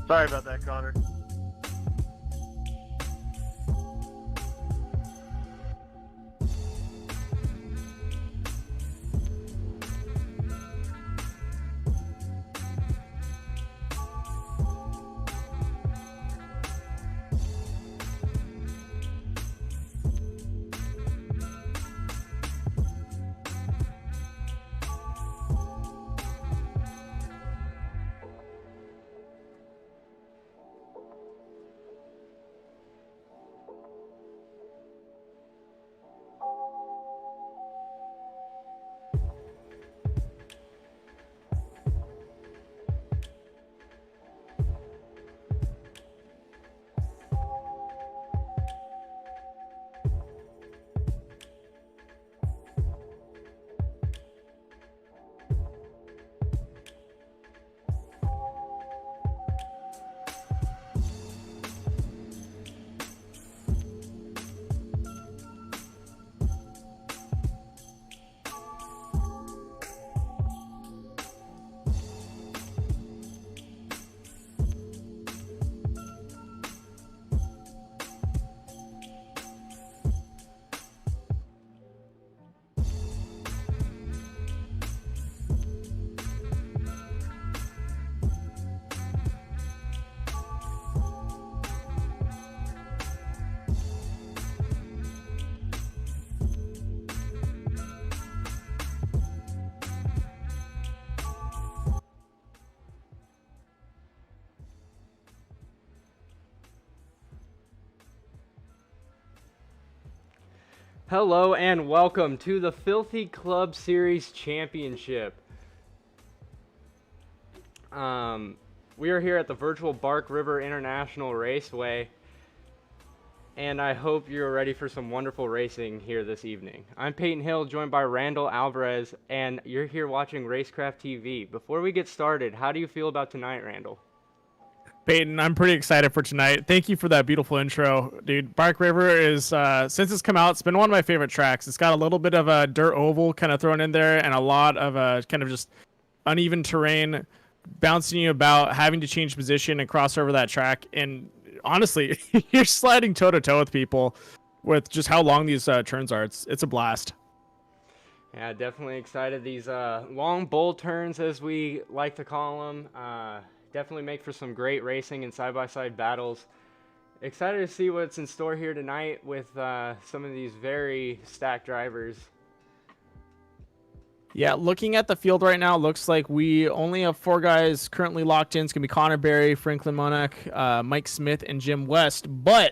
Sorry about that, Connor. Hello and welcome to the Filthy Club Series Championship. We are here at the virtual Bark River International Raceway, and I hope you're ready for some wonderful racing here this evening. I'm Peyton Hill, joined by Randall Alvarez, and you're here watching Racecraft TV. Before we get started, how do you feel about tonight, Randall? Peyton, I'm pretty excited for tonight. Thank you for that beautiful intro, dude. Bark River is, since it's come out, it's been one of my favorite tracks. It's got a little bit of a dirt oval kind of thrown in there and a lot of kind of just uneven terrain, bouncing you about, having to change position and cross over that track. And honestly, you're sliding toe-to-toe with people with just how long these turns are. It's a blast. Yeah, definitely excited. These long bull turns, as we like to call them, definitely make for some great racing and side-by-side battles. Excited to see what's in store here tonight with some of these very stacked drivers. Yeah, looking at the field right now, looks like we only have 4 guys currently locked in. It's going to be Connor Berry, Franklin Monak, Mike Smith, and Jim West. But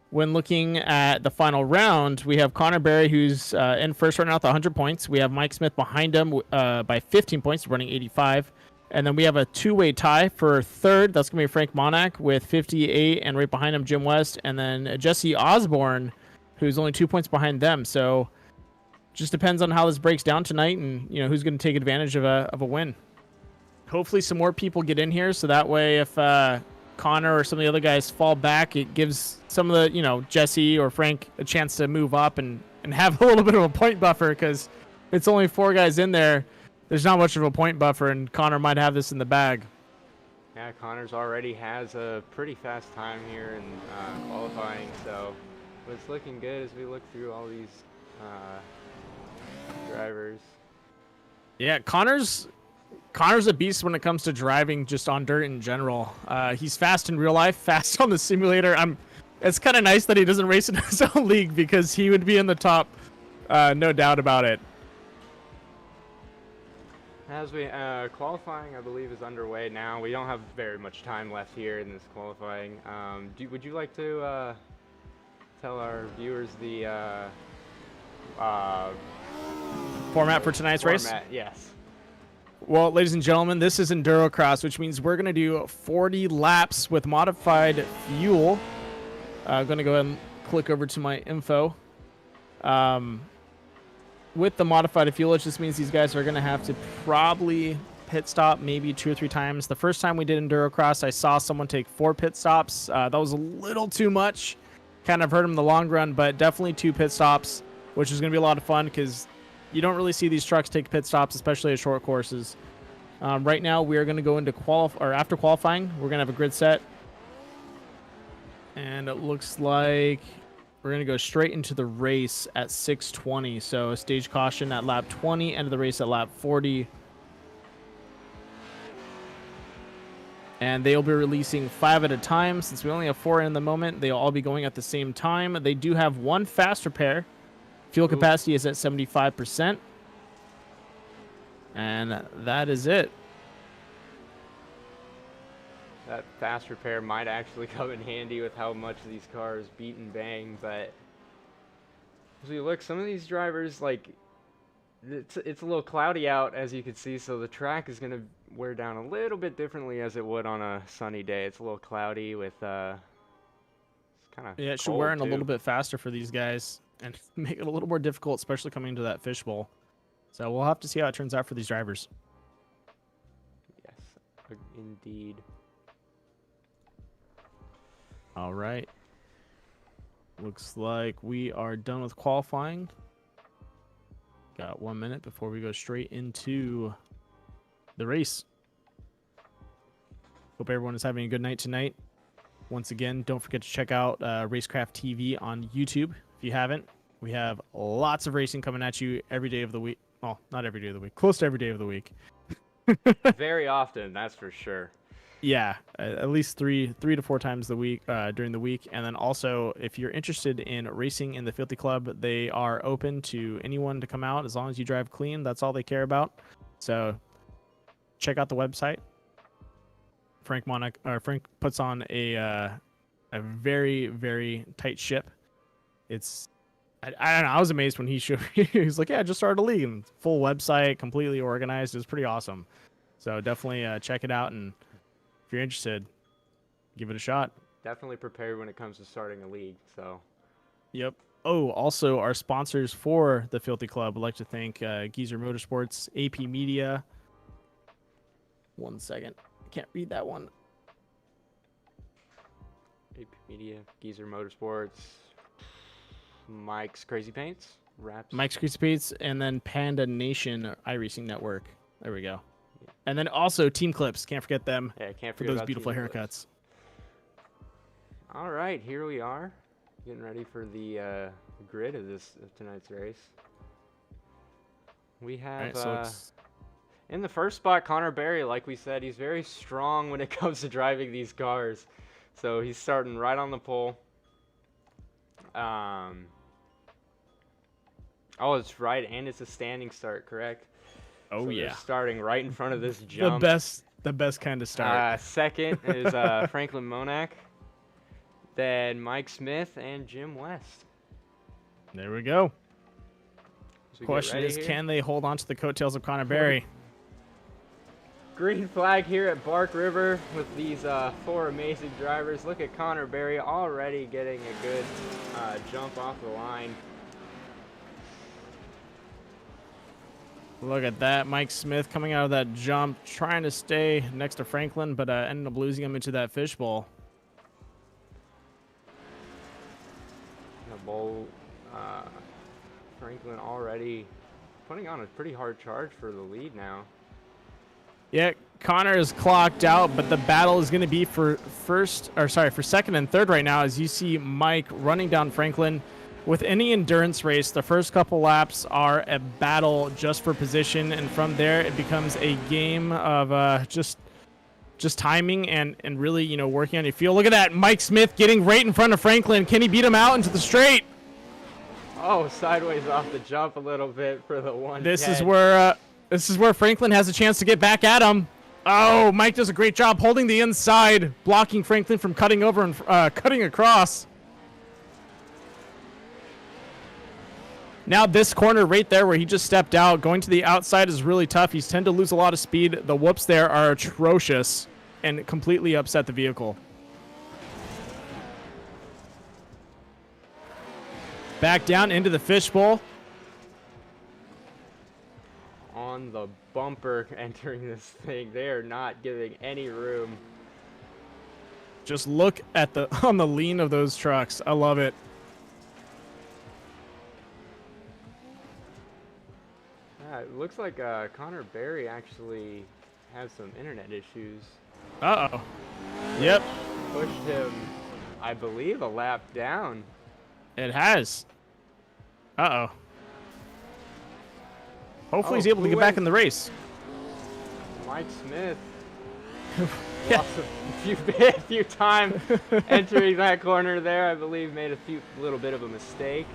when looking at the final round, we have Connor Berry, who's in first right now with 100 points. We have Mike Smith behind him by 15 points, running 85. And then we have a two-way tie for third. That's going to be Frank Monak with 58, and right behind him, Jim West. And then Jesse Osborne, who's only 2 points behind them. So just depends on how this breaks down tonight and, you know, who's going to take advantage of a win. Hopefully some more people get in here, so that way if Connor or some of the other guys fall back, it gives some of the, you know, Jesse or Frank a chance to move up and have a little bit of a point buffer, because it's only 4 guys in there. There's not much of a point buffer, and Connor might have this in the bag. Yeah, Connors already has a pretty fast time here in qualifying, so it's looking good as we look through all these drivers. Yeah, Connor's a beast when it comes to driving just on dirt in general. He's fast in real life, fast on the simulator. It's kind of nice that he doesn't race in his own league because he would be in the top, no doubt about it. As we qualifying, I believe, is underway now. We don't have very much time left here in this qualifying. Would you like to tell our viewers the Format for tonight's race? Yes. Well, ladies and gentlemen, this is Enduro Cross, which means we're going to do 40 laps with modified fuel. I'm going to go ahead and click over to my info. With the modified fuel, it just means these guys are going to have to probably pit stop maybe 2 or 3 times. The first time we did Enduro Cross, I saw someone take 4 pit stops. That was a little too much. Kind of hurt him in the long run, but definitely 2 pit stops, which is going to be a lot of fun because you don't really see these trucks take pit stops, especially at short courses. Right now, we are going to go into after qualifying. We're going to have a grid set. And it looks like we're going to go straight into the race at 6:20. So stage caution at lap 20, end of the race at lap 40. And they'll be releasing 5 at a time. Since we only have 4 in the moment, they'll all be going at the same time. They do have 1 fast repair. Fuel capacity is at 75%. And that is it. That fast repair might actually come in handy with how much these cars beat and bang, but as we look, some of these drivers, like, it's a little cloudy out, as you can see, so the track is going to wear down a little bit differently as it would on a sunny day. It's a little cloudy with, it's kind of it should wear in a little bit faster for these guys and make it a little more difficult, especially coming into that fishbowl. So we'll have to see how it turns out for these drivers. Yes, indeed. All right. Looks like we are done with qualifying. Got 1 minute before we go straight into the race. Hope everyone is having a good night tonight. Once again, don't forget to check out Racecraft TV on YouTube. If you haven't, we have lots of racing coming at you every day of the week. Well, not every day of the week. Close to every day of the week. Very often, that's for sure. Yeah, at least three to 4 times the week during the week. And then also, if you're interested in racing in the Filthy Club, they are open to anyone to come out as long as you drive clean. That's all they care about. So check out the website. Frank puts on a very, very tight ship. It's I don't know. I was amazed when he showed. He was like, "Yeah, I just started a league." And full website, completely organized. It was pretty awesome. So definitely check it out, and if you're interested, give it a shot. Definitely prepared when it comes to starting a league. So. Yep. Oh, also our sponsors for the Filthy Club. I'd like to thank Geezer Motorsports, AP Media. 1 second. I can't read that one. AP Media, Geezer Motorsports, Mike's Crazy Paints, Wraps. Mike's Crazy Paints, and then Panda Nation iRacing Network. There we go. Yeah. And then also Team Clips. Can't forget them. Yeah, can't for forget those beautiful haircuts. Clips. All right, here we are, getting ready for the grid of tonight's race. We have in the first spot Connor Berry. Like we said, he's very strong when it comes to driving these cars. So he's starting right on the pole. Oh, it's right, and it's a standing start, correct? Oh, so yeah. Starting right in front of this jump. The best kind of start. Second is Franklin Monak. Then Mike Smith and Jim West. There we go. Question is, can they hold on to the coattails of Connor Berry? Green flag here at Bark River with these 4 amazing drivers. Look at Connor Berry already getting a good jump off the line. Look at that. Mike Smith coming out of that jump, trying to stay next to Franklin, but ended up losing him into that fishbowl. The bowl, Franklin already putting on a pretty hard charge for the lead now. Yeah, Connor is clocked out, but the battle is going to be for second and third right now as you see Mike running down Franklin. With any endurance race, the first couple laps are a battle just for position, and from there it becomes a game of just timing and really, you know, working on your field. Look at that, Mike Smith getting right in front of Franklin. Can he beat him out into the straight? Oh, sideways off the jump a little bit for the 110. This is where Franklin has a chance to get back at him. Oh, Mike does a great job holding the inside, blocking Franklin from cutting over and cutting across. Now this corner right there where he just stepped out, going to the outside is really tough. He's tend to lose a lot of speed. The whoops there are atrocious and completely upset the vehicle. Back down into the fishbowl. On the bumper entering this thing. They are not giving any room. Just look at on the lean of those trucks. I love it. It looks like Connor Berry actually has some internet issues. Uh-oh. Yep. Pushed him, I believe, a lap down. It has. Uh-oh. Hopefully he's able to get back in the race. Mike Smith. Yeah. Lost a few time entering that corner there. I believe made a little bit of a mistake.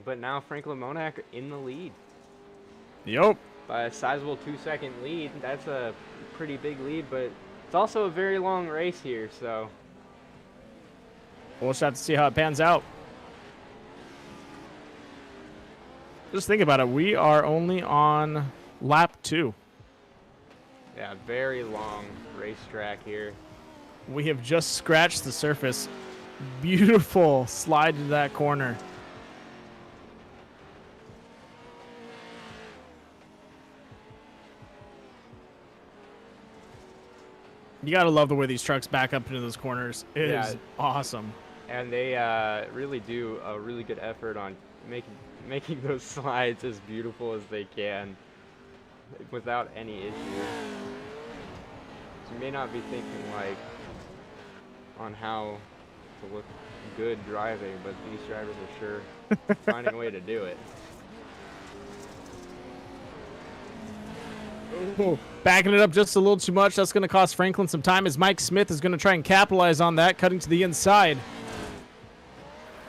But now Franklin Monak in the lead. Yep. By a sizable 2-second lead. That's a pretty big lead, but it's also a very long race here, so. We'll just have to see how it pans out. Just think about it. We are only on lap 2. Yeah, very long racetrack here. We have just scratched the surface. Beautiful slide into that corner. You gotta love the way these trucks back up into those corners. It is awesome. And they really do a really good effort on making those slides as beautiful as they can without any issue. So you may not be thinking like on how to look good driving, but these drivers are sure finding a way to do it. Ooh, backing it up just a little too much. That's going to cost Franklin some time as Mike Smith is going to try and capitalize on that, cutting to the inside.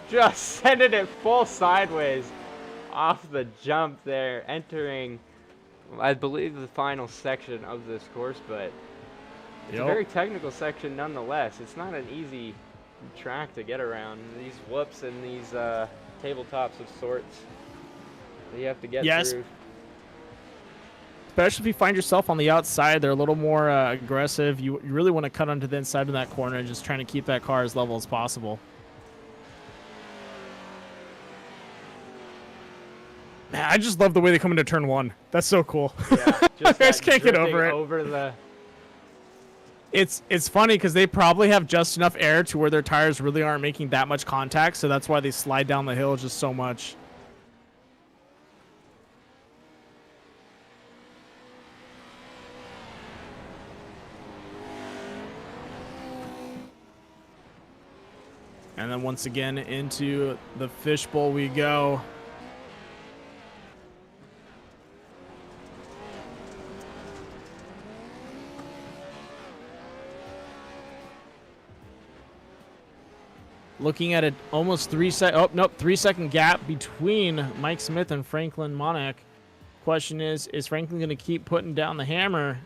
Just sending it full sideways off the jump there, entering, I believe, the final section of this course, but it's a very technical section nonetheless. It's not an easy track to get around. These whoops and these tabletops of sorts that you have to get through. Especially if you find yourself on the outside, they're a little more aggressive. You really want to cut onto the inside of that corner and just trying to keep that car as level as possible. Man, I just love the way they come into turn 1. That's so cool. Yeah, I just can't get over it. Over the... It's funny because they probably have just enough air to where their tires really aren't making that much contact, so that's why they slide down the hill just so much. And then once again into the fishbowl we go. Looking at it, almost 3-second gap between Mike Smith and Franklin Monak. Question is Franklin going to keep putting down the hammer?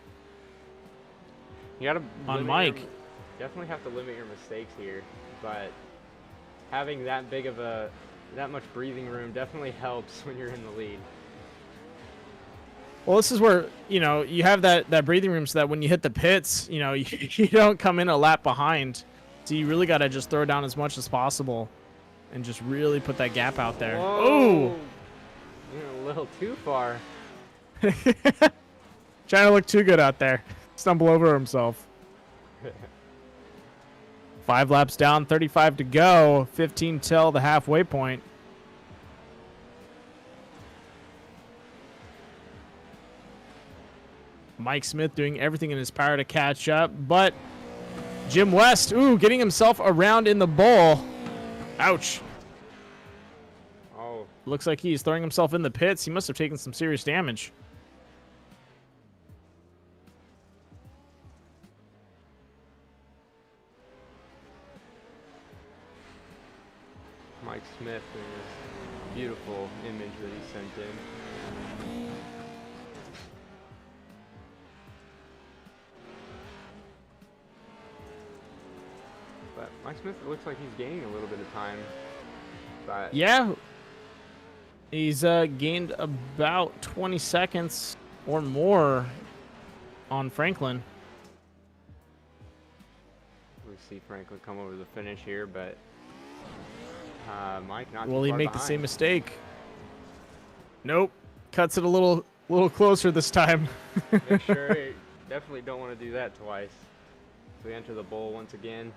You gotta on Mike. Definitely have to limit your mistakes here, but having that much breathing room definitely helps when you're in the lead. Well, this is where, you know, you have that breathing room so that when you hit the pits, you know, you don't come in a lap behind. So you really got to just throw down as much as possible and just really put that gap out there. Oh, you're a little too far. Trying to look too good out there. Stumble over himself. 5 laps down, 35 to go, 15 till the halfway point. Mike Smith doing everything in his power to catch up, but Jim West, getting himself around in the bowl. Ouch. Oh. Looks like he's throwing himself in the pits. He must have taken some serious damage. Mike Smith and this beautiful image that he sent in. But Mike Smith looks like he's gaining a little bit of time. But Yeah. He's gained about 20 seconds or more on Franklin. we see Franklin come over the finish here, but Mike not too Will he far make the behind. same mistake? Nope. Cuts it a little closer this time. Make sure you definitely don't want to do that twice. So we enter the bowl once again.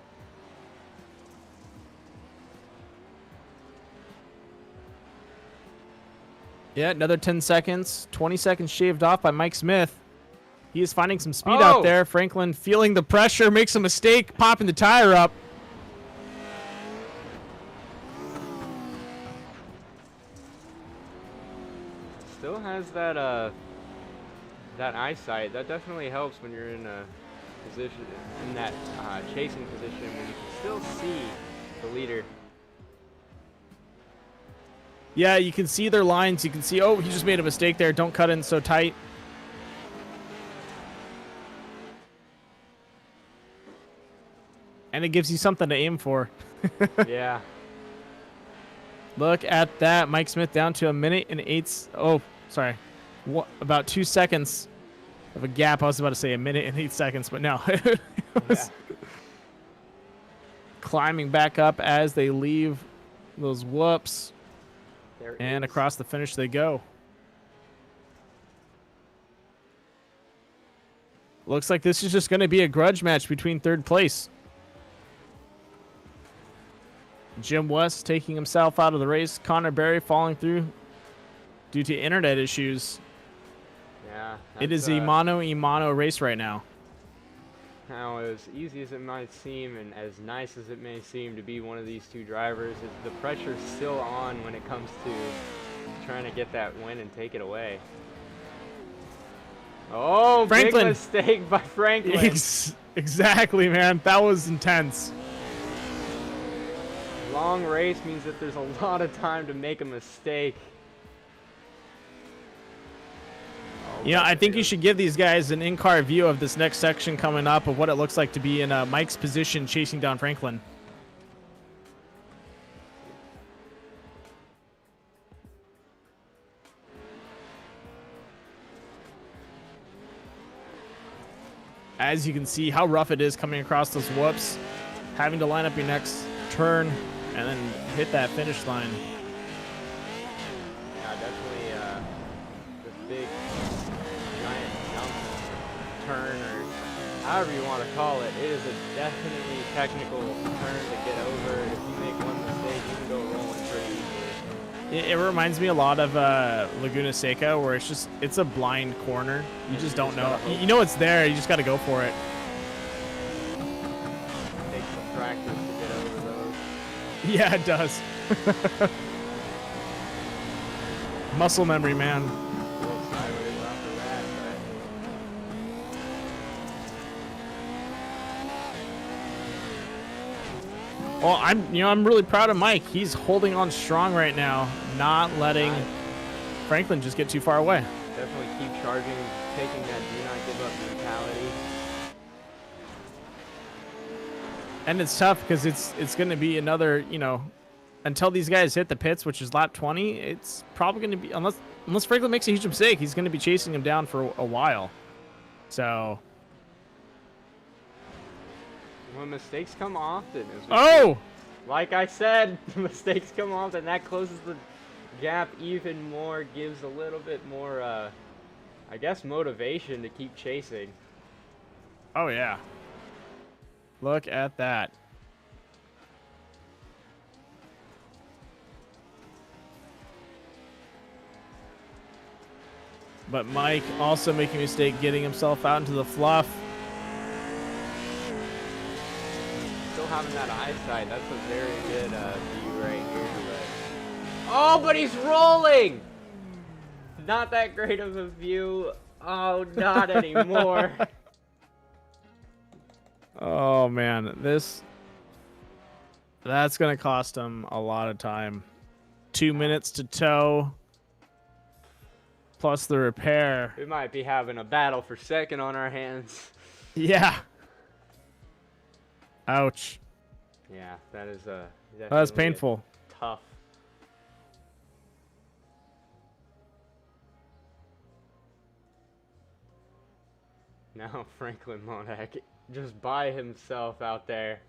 Yeah, another 10 seconds. 20 seconds shaved off by Mike Smith. He is finding some speed out there. Franklin feeling the pressure, makes a mistake, popping the tire up. Still has that that eyesight. That definitely helps when you're in a position, in that chasing position, where you can still see the leader. Yeah, you can see their lines. You can see, he just made a mistake there. Don't cut in so tight. And it gives you something to aim for. Yeah. Look at that. Mike Smith down to a minute and 8. Oh, sorry. About 2 seconds of a gap. I was about to say a minute and 8 seconds, but no. It was climbing back up as they leave those whoops. And across the finish they go. Looks like this is just going to be a grudge match between third place. Jim West taking himself out of the race. Connor Berry falling through due to internet issues. Yeah. It is a mano-a-mano race right now. Now, as easy as it might seem and as nice as it may seem to be one of these two drivers, the pressure's still on when it comes to trying to get that win and take it away. Oh, Franklin. Big mistake by Franklin. Exactly, man. That was intense. Long race means that there's a lot of time to make a mistake. I think you should give these guys an in-car view of this next section coming up of what it looks like to be in Mike's position chasing down Franklin. As you can see how rough it is coming across those whoops, having to line up your next turn and then hit that finish line. Yeah, definitely this big giant jump turn, or however you want to call it. It is a definitely technical turn to get over. If you make one mistake, you can go rolling pretty easily. It reminds me a lot of Laguna Seca, where it's a blind corner. You just don't know. You know it's there. You just got to go for it. Takes some practice to get over those. Yeah, it does. Muscle memory, man. A little sideways after that, Well, I'm really proud of Mike. He's holding on strong right now, not letting Franklin just get too far away. definitely keep charging, taking that do not give up mentality. And it's tough because it's going to be another, until these guys hit the pits, which is lap 20, it's probably going to be, unless Franklin makes a huge mistake, he's going to be chasing him down for a while. So. When mistakes come often. Like I said, mistakes come often. That closes the gap even more, gives a little bit more, I guess, motivation to keep chasing. Oh, yeah. Look at that. But Mike also making a mistake getting himself out into the fluff. Still having that eyesight. That's a very good view right here. But... Oh, but he's rolling! Not that great of a view. Oh, not anymore. Oh, man. That's going to cost him a lot of time. 2 minutes to tow. Plus the repair. We might be having a battle for second on our hands. Yeah. Ouch. Yeah, that is That's painful. Tough. Now Franklin Monak just by himself out there.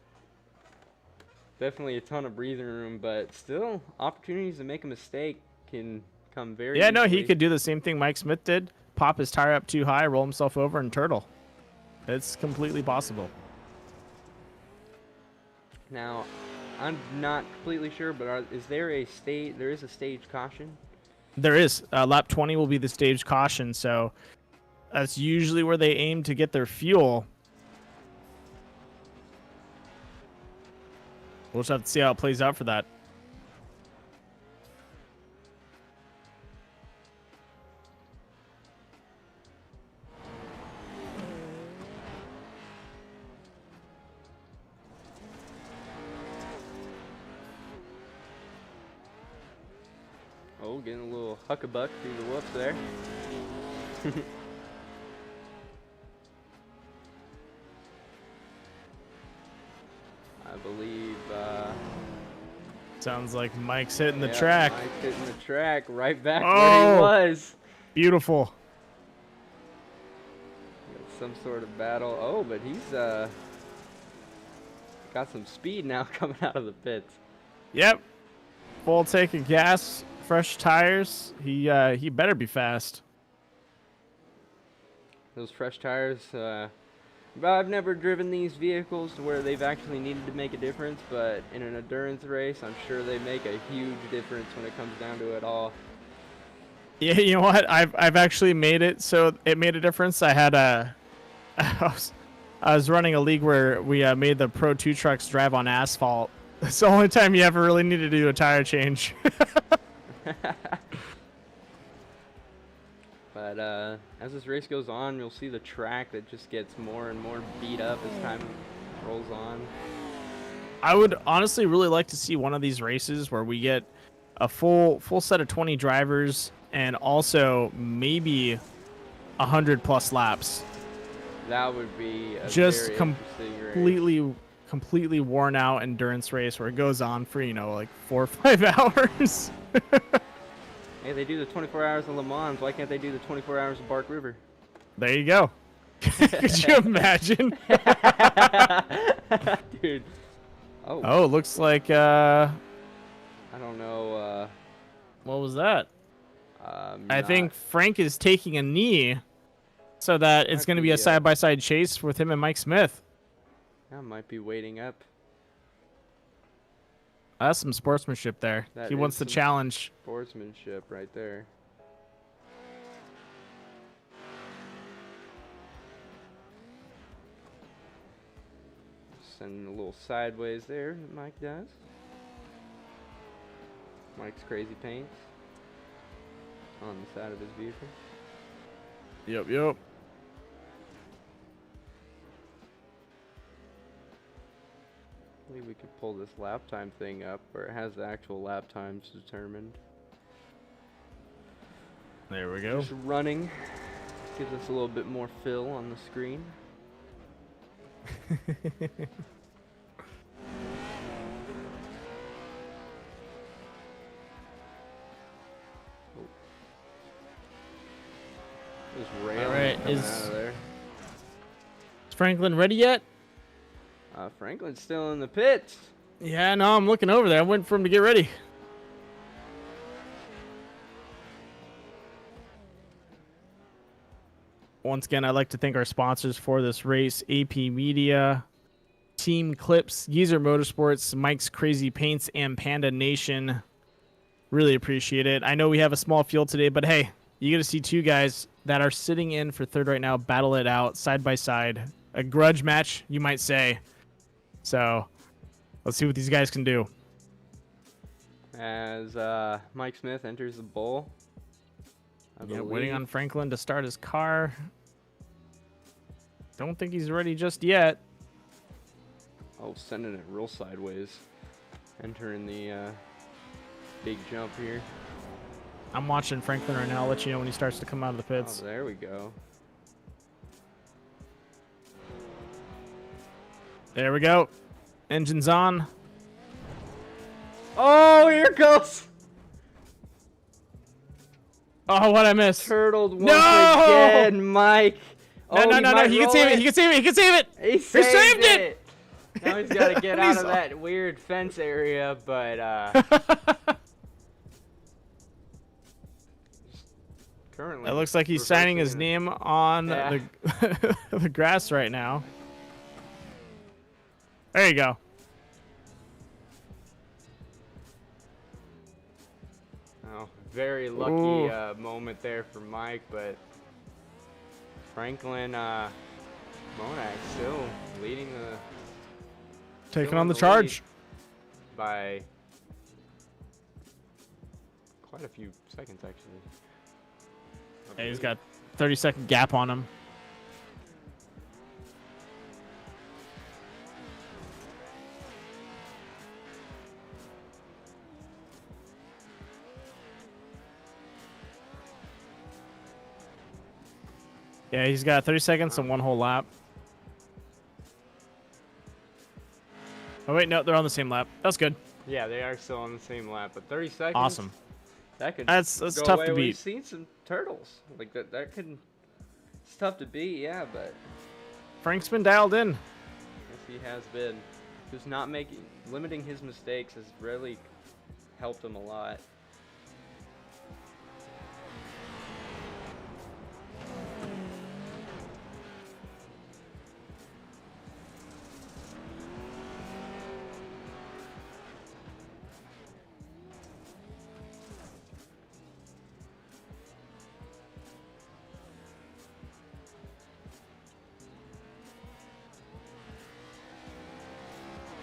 Definitely a ton of breathing room, but still opportunities to make a mistake can come very Yeah, no, easily. he could do the same thing Mike Smith did. Pop his tire up too high, roll himself over, and turtle. It's completely possible. Now, I'm not completely sure, but is there a stage? There is a stage caution. There is. Lap 20 will be the stage caution, so that's usually where they aim to get their fuel. We'll just have to see how it plays out for that. Oh, getting a little huckabuck through the whoops there. I believe. Sounds like Mike's hitting the track. Mike's hitting the track right back where Oh, he was. Beautiful. Got some sort of battle. Oh, but he's got some speed now coming out of the pits. Yep. Full tank of gas, fresh tires. He better be fast. Those fresh tires. I've never driven these vehicles to where they've actually needed to make a difference, but in an endurance race, I'm sure they make a huge difference when it comes down to it all. Yeah, you know what? I've actually made it so it made a difference. I had I was running a league where we made the Pro 2 trucks drive on asphalt. It's the only time you ever really need to do a tire change. But as this race goes on, you'll see the track that just gets more and more beat up as time rolls on. I would honestly really like to see one of these races where we get a full set of 20 drivers and also maybe 100+ laps. That would be a Just very interesting race. completely worn out endurance race where it goes on for, like 4 or 5 hours. Hey, they do the 24 hours of Le Mans. Why can't they do the 24 hours of Bark River? There you go. Could you imagine? Dude. Oh, looks like I don't know. what was that? I think Frank is taking a knee so that it's going to be a side-by-side chase with him and Mike Smith. I might be waiting up. That's some sportsmanship there. He wants the challenge. Sportsmanship right there. Sending a little sideways there, Mike does. Mike's crazy paints on the side of his vehicle. Yep. I believe we could pull this lap time thing up where it has the actual lap times determined. There we go. Just running gives us a little bit more fill on the screen. All right, is out of there. Is Franklin ready yet? Franklin's still in the pits. Yeah, no, I'm looking over there. I'm waiting for him to get ready. Once again, I'd like to thank our sponsors for this race: AP Media, Team Clips, Geezer Motorsports, Mike's Crazy Paints, and Panda Nation. Really appreciate it. I know we have a small field today, but hey, you get to see two guys that are sitting in for third right now battle it out side by side. A grudge match, you might say. So let's see what these guys can do. As Mike Smith enters the bowl. Yeah, waiting on Franklin to start his car. Don't think he's ready just yet. Oh, sending it real sideways. Entering the big jump here. I'm watching Franklin right now. I'll let you know when he starts to come out of the pits. Oh, there we go. There we go. Engine's on. Oh, here it goes. Oh, what I missed. Turtled once No! again, Mike. No, Oh, no. He can save it. He can save it. He can save it. He saved it. Now he's got to get out of that weird fence area, but currently. It looks like he's signing his name on the grass right now. There you go. Oh, very lucky moment there for Mike, but Franklin Monak still leading the. Taking on the charge by quite a few seconds, actually. Yeah, he's got 30-second gap on him. Yeah, he's got 30 seconds and one whole lap. Oh, wait, no, they're on the same lap. That's good. Yeah, they are still on the same lap, but 30 seconds. Awesome. That's tough away. to beat. We've seen some turtles. Like that could. It's tough to beat, yeah, but. Frank's been dialed in. Yes, he has been. Just not limiting his mistakes has really helped him a lot.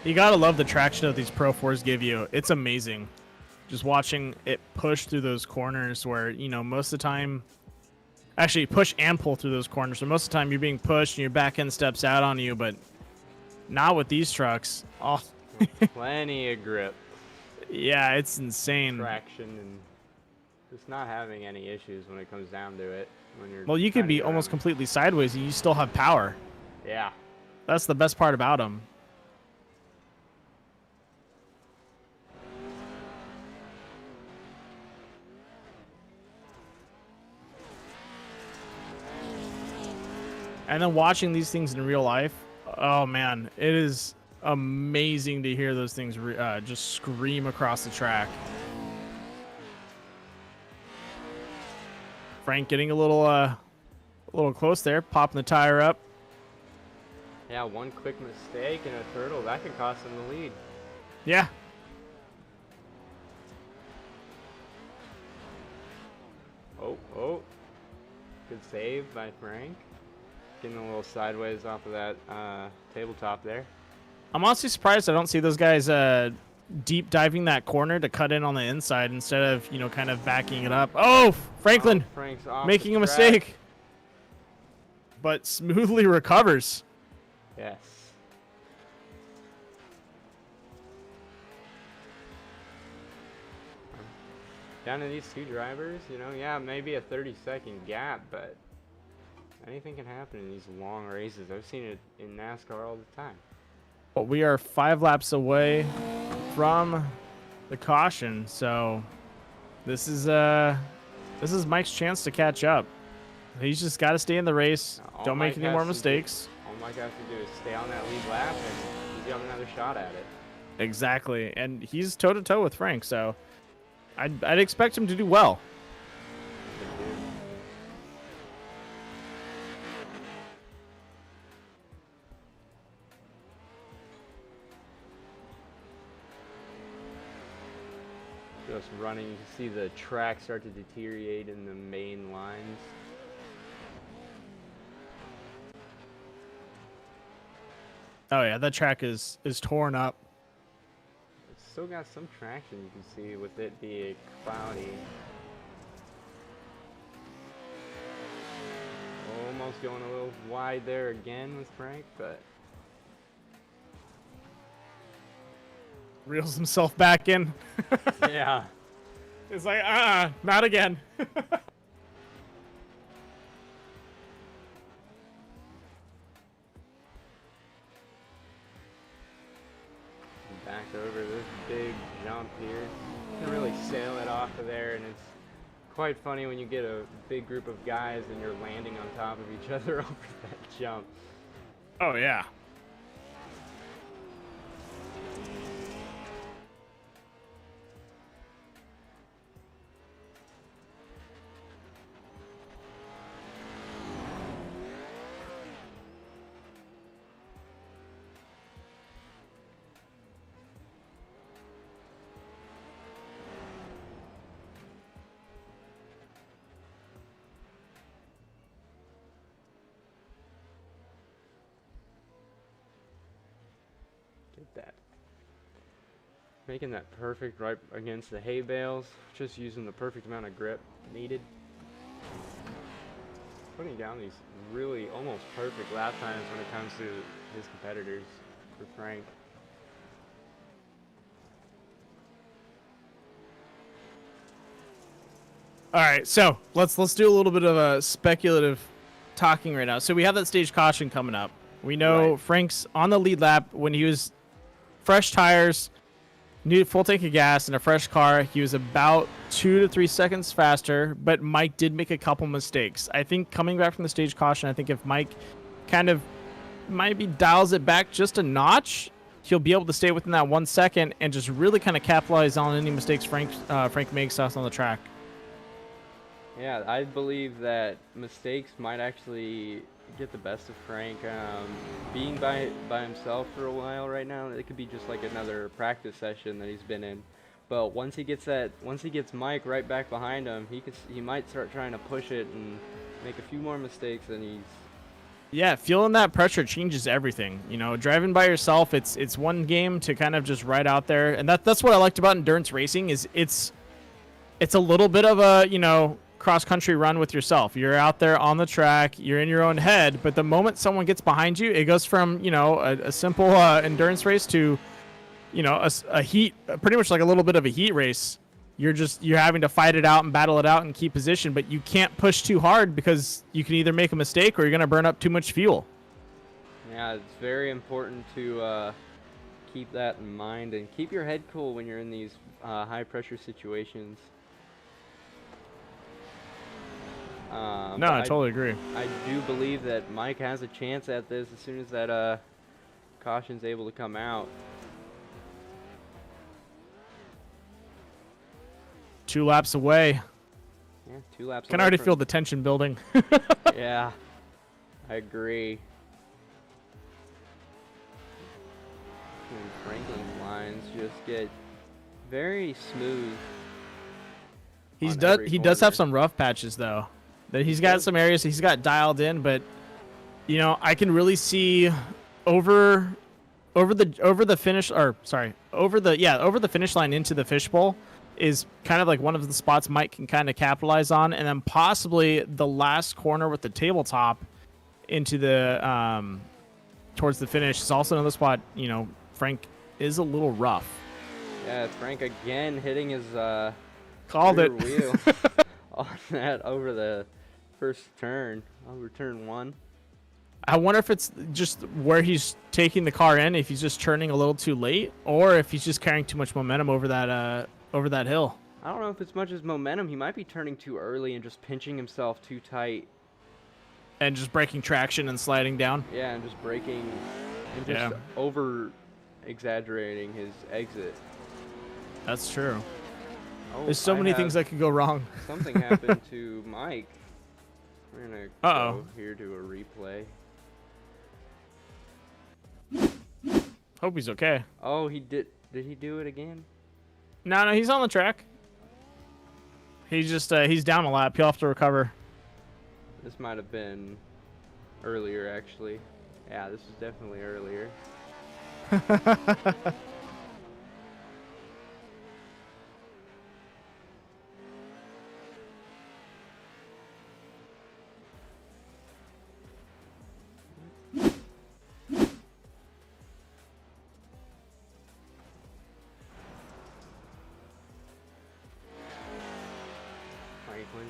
You gotta love the traction that these Pro 4s give you. It's amazing. Just watching it push through those corners where, you know, most of the time... Actually, push and pull through those corners. So most of the time you're being pushed and your back end steps out on you, but not with these trucks. Oh. Plenty of grip. Yeah, it's insane. Traction and just not having any issues when it comes down to it. When you're well, you could be almost completely sideways and you still have power. Yeah. That's the best part about them. And then watching these things in real life, oh man, it is amazing to hear those things just scream across the track. Frank getting a little close there, popping the tire up. Yeah, one quick mistake and a turtle that could cost him the lead. Yeah. Oh, good save by Frank. Getting a little sideways off of that tabletop there. I'm honestly surprised I don't see those guys deep diving that corner to cut in on the inside instead of, you know, kind of backing it up. Oh, Franklin Frank's off making the a track. mistake, but smoothly recovers. Yes. Down to these two drivers, you know, yeah, maybe a 30-second gap, but anything can happen in these long races. I've seen it in NASCAR all the time. But we are 5 laps away from the caution, so this is Mike's chance to catch up. He's just got to stay in the race. Don't make any more mistakes. All Mike has to do is stay on that lead lap, and he's got another shot at it. Exactly, and he's toe-to-toe with Frank, so I'd expect him to do well. Just running, you can see the track start to deteriorate in the main lines. Oh yeah, that track is torn up. It's still got some traction, you can see, with it being cloudy. Almost going a little wide there again with Frank, but Reels himself back in. yeah. It's like, not again. Back over this big jump here. You can really sail it off of there, and it's quite funny when you get a big group of guys and you're landing on top of each other over that jump. Oh yeah. That. Making that perfect right against the hay bales, just using the perfect amount of grip needed. Putting down these really almost perfect lap times when it comes to his competitors for Frank. All right, so let's do a little bit of a speculative talking right now. So we have that stage caution coming up. We know Frank's on the lead lap when he was fresh tires, new full tank of gas, and a fresh car. He was about 2 to 3 seconds faster, but Mike did make a couple mistakes. I think coming back from the stage caution, I think if Mike kind of maybe dials it back just a notch, he'll be able to stay within that 1 second and just really kind of capitalize on any mistakes Frank makes out on the track. Yeah, I believe that mistakes might actually get the best of Frank. Being by himself for a while right now, it could be just like another practice session that he's been in. But once he gets Mike right back behind him, he might start trying to push it and make a few more mistakes than he's. Yeah, feeling that pressure changes everything. You know, driving by yourself, it's one game to kind of just ride out there, and that's what I liked about endurance racing is it's a little bit of a, you know, cross-country run with yourself. You're out there on the track, you're in your own head, but the moment someone gets behind you, it goes from, you know, a simple endurance race to, you know, a heat, pretty much like a little bit of a heat race. You're having to fight it out and battle it out and keep position, but you can't push too hard because you can either make a mistake or you're going to burn up too much fuel. Yeah, it's very important to keep that in mind and keep your head cool when you're in these high-pressure situations. No, I totally agree. I do believe that Mike has a chance at this as soon as that caution's able to come out. 2 laps away. Yeah, 2 laps Can away already from... feel the tension building. Yeah, I agree. And Franklin's lines just get very smooth. He does have some rough patches though. That he's got some areas he's got dialed in, but you know, I can really see over the finish line into the fishbowl is kind of like one of the spots Mike can kind of capitalize on, and then possibly the last corner with the tabletop into the towards the finish is also another spot. You know, Frank is a little rough. Yeah, Frank again hitting his called rear it wheel on that over the first turn, over turn 1. I wonder if it's just where he's taking the car in, if he's just turning a little too late, or if he's just carrying too much momentum over that hill. I don't know if it's much as momentum. He might be turning too early and just pinching himself too tight. And just breaking traction and sliding down. Yeah, and just braking and just over exaggerating his exit. That's true. Oh, there's so many things that could go wrong. Something happened to Mike. We're gonna go here to a replay. Hope he's okay. Oh, he did. Did he do it again? No, he's on the track. He's just he's down a lap. He'll have to recover. This might have been earlier, actually. Yeah, this is definitely earlier. Franklin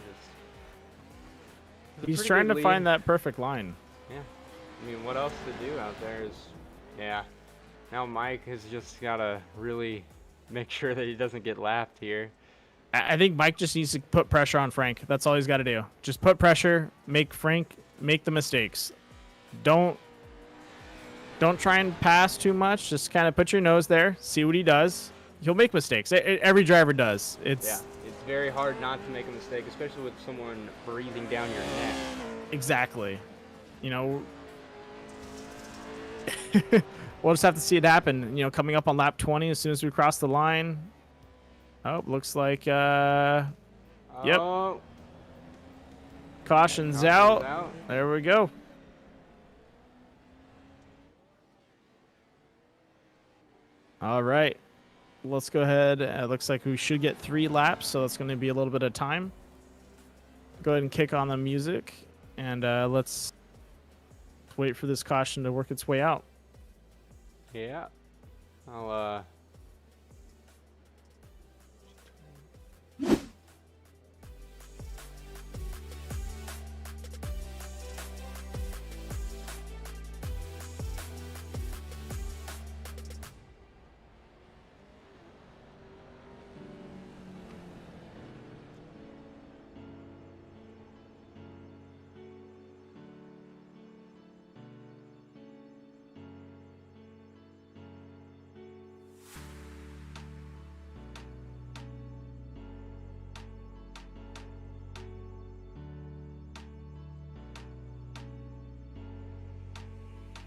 just. He's trying to find that perfect line. Yeah. I mean, what else to do out there is, yeah. Now Mike has just got to really make sure that he doesn't get lapped here. I think Mike just needs to put pressure on Frank. That's all he's got to do. Just put pressure, make Frank make the mistakes. Don't try and pass too much. Just kind of put your nose there, see what he does. He'll make mistakes. Every driver does. Yeah, it's very hard not to make a mistake, especially with someone breathing down your neck. Exactly. You know, we'll just have to see it happen. You know, coming up on lap 20 as soon as we cross the line. Oh, looks like, yep. Caution's out. There we go. All right. Let's go ahead. It looks like we should get 3 laps, so it's going to be a little bit of time. Go ahead and kick on the music, and let's wait for this caution to work its way out. Yeah. I'll,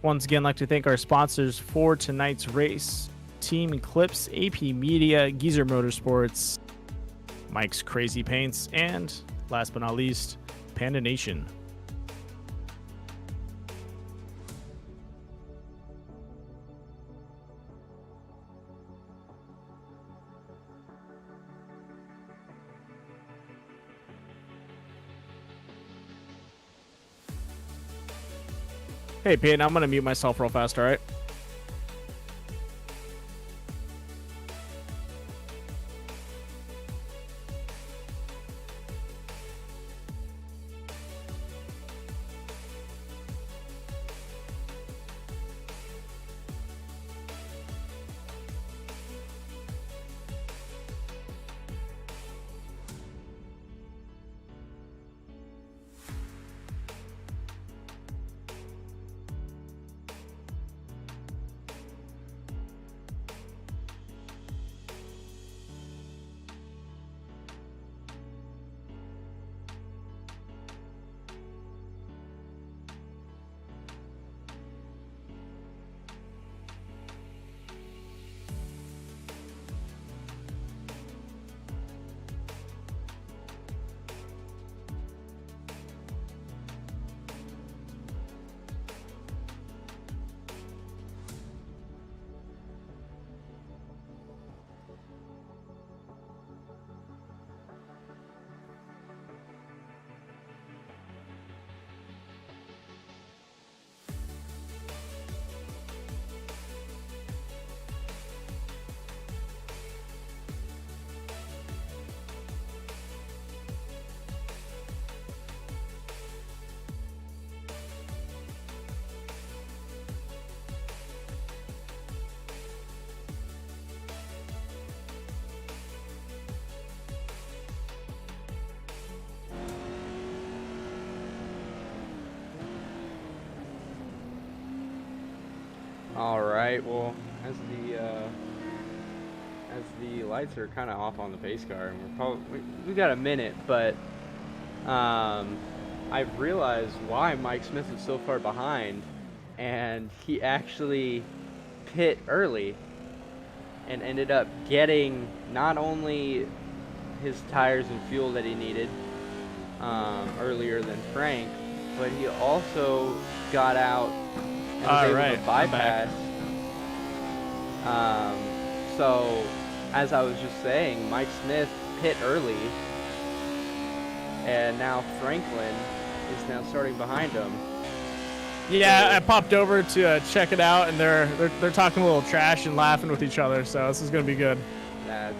Once again, I'd like to thank our sponsors for tonight's race: Team Eclipse, AP Media, Geezer Motorsports, Mike's Crazy Paints, and last but not least, Panda Nation. Hey, Peyton, I'm going to mute myself real fast, all right? all right. Well, as the lights are kind of off on the pace car, and we got a minute, but I've realized why Mike Smith is so far behind, and he actually pit early and ended up getting not only his tires and fuel that he needed earlier than Frank, but he also got out and was able to bypass Um, so, as I was just saying, Mike Smith pit early, and now Franklin is now starting behind him. Yeah, I popped over to check it out, and they're talking a little trash and laughing with each other. So this is gonna be good. This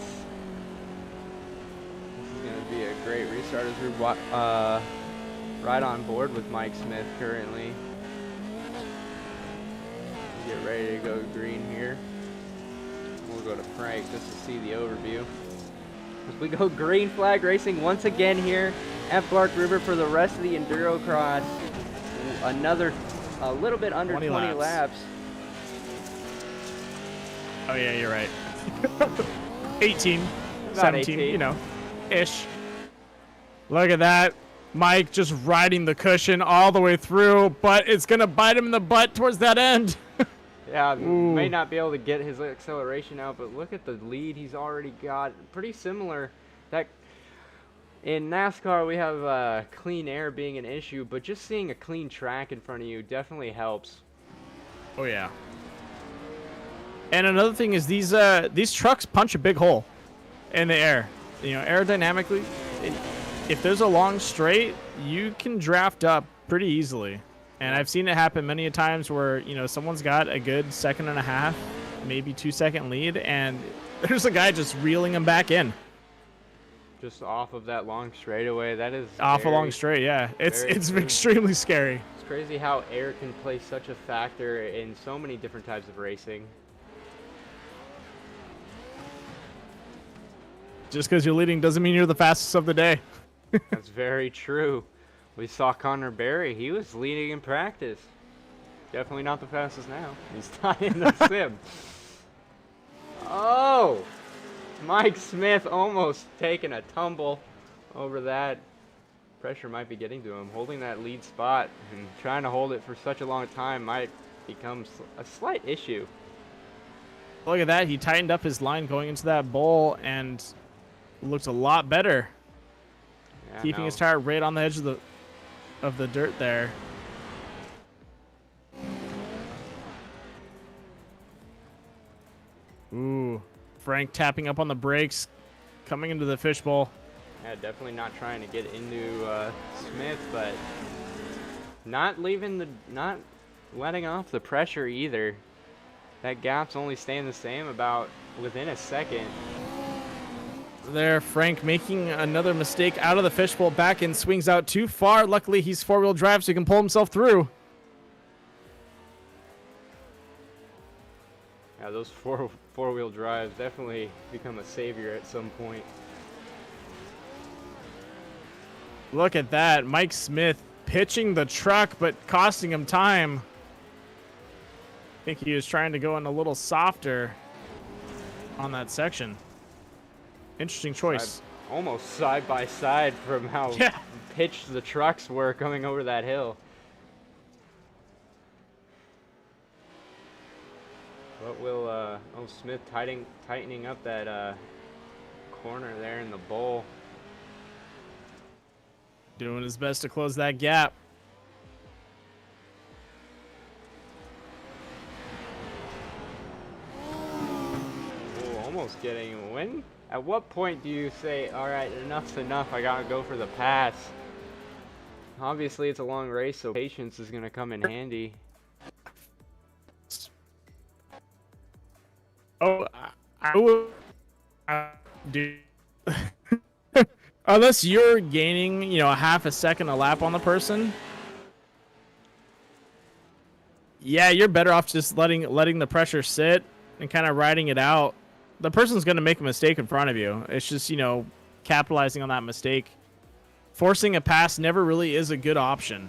is gonna be a great restart as we're right on board with Mike Smith currently. Get ready to go green here. We'll go to Frank just to see the overview. As we go green flag racing once again here at Bark River for the rest of the Enduro Cross. A little bit under 20 laps. Oh yeah, you're right. 18, About 17, 18. you know, ish. Look at that. Mike just riding the cushion all the way through, but it's going to bite him in the butt towards that end. Yeah, may not be able to get his acceleration out, but look at the lead he's already got. Pretty similar. That in NASCAR we have clean air being an issue, but just seeing a clean track in front of you definitely helps. Oh yeah. And another thing is these trucks punch a big hole in the air. You know, aerodynamically, if there's a long straight, you can draft up pretty easily. And I've seen it happen many a times where, you know, someone's got a good 1.5 seconds, maybe 2-second lead, and there's a guy just reeling him back in. Just off of that long straightaway. That is off a long straight, yeah. It's extremely scary. It's crazy how air can play such a factor in so many different types of racing. Just because you're leading doesn't mean you're the fastest of the day. That's very true. We saw Connor Berry. He was leading in practice. Definitely not the fastest now. He's not in the sim. Oh! Mike Smith almost taking a tumble over that. Pressure might be getting to him. Holding that lead spot and trying to hold it for such a long time might become a slight issue. Look at that. He tightened up his line going into that bowl and looked a lot better. Yeah, keeping his tire right on the edge of the dirt there. Ooh, Frank tapping up on the brakes, coming into the fishbowl. Yeah, definitely not trying to get into Smith, but not letting off the pressure either. That gap's only staying the same, about within a second. There, Frank making another mistake out of the fishbowl, back in, swings out too far. Luckily, he's four-wheel drive, so he can pull himself through. Yeah, those four-wheel drives definitely become a savior at some point. Look at that. Mike Smith pitching the truck, but costing him time. I think he was trying to go in a little softer on that section. Interesting choice. Almost side by side from how pitched the trucks were coming over that hill. What will Smith tightening up that corner there in the bowl. Doing his best to close that gap. Ooh, almost getting a win. At what point do you say, all right, enough's enough, I gotta go for the pass? Obviously, it's a long race, so patience is gonna come in handy. Oh, I would do. Unless you're gaining, you know, a half a second a lap on the person. Yeah, you're better off just letting the pressure sit and kind of riding it out. The person's going to make a mistake in front of you. It's just, you know, capitalizing on that mistake. Forcing a pass never really is a good option.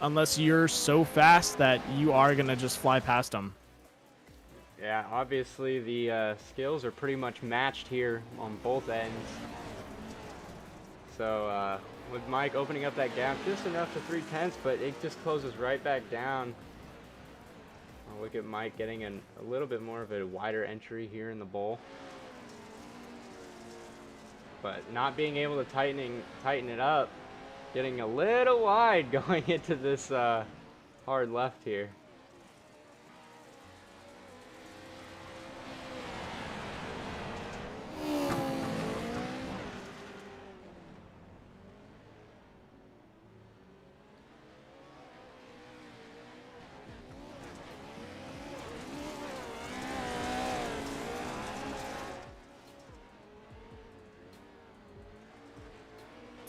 Unless you're so fast that you are going to just fly past them. Yeah, obviously the skills are pretty much matched here on both ends. So with Mike opening up that gap just enough to 3/10, but it just closes right back down. I'll look at Mike getting a little bit more of a wider entry here in the bowl. But not being able to tighten it up, getting a little wide going into this hard left here.